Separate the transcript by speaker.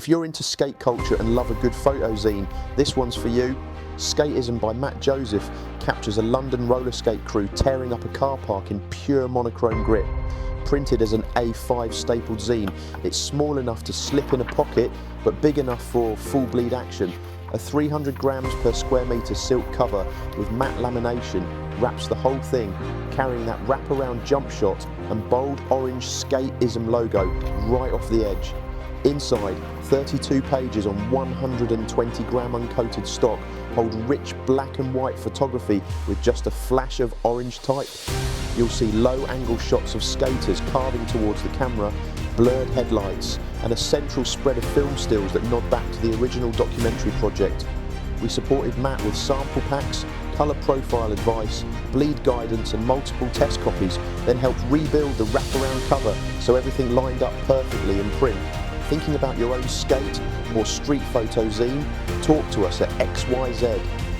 Speaker 1: If you're into skate culture and love a good photo zine, this one's for you. Skateism by Matt Joseph captures a London roller skate crew tearing up a car park in pure monochrome grit. Printed as an A5 stapled zine, it's small enough to slip in a pocket, but big enough for full bleed action. A 300 grams per square metre silk cover with matte lamination wraps the whole thing, carrying that wraparound jump shot and bold orange Skateism logo right off the edge. Inside, 32 pages on 120 gram uncoated stock hold rich black and white photography with just a flash of orange type. You'll see low angle shots of skaters carving towards the camera, blurred headlights, and a central spread of film stills that nod back to the original documentary project. We supported Matt with sample packs, colour profile advice, bleed guidance and multiple test copies, then helped rebuild the wraparound cover so everything lined up perfectly in print. Thinking about your own skate or street photo zine? Talk to us at XYZ.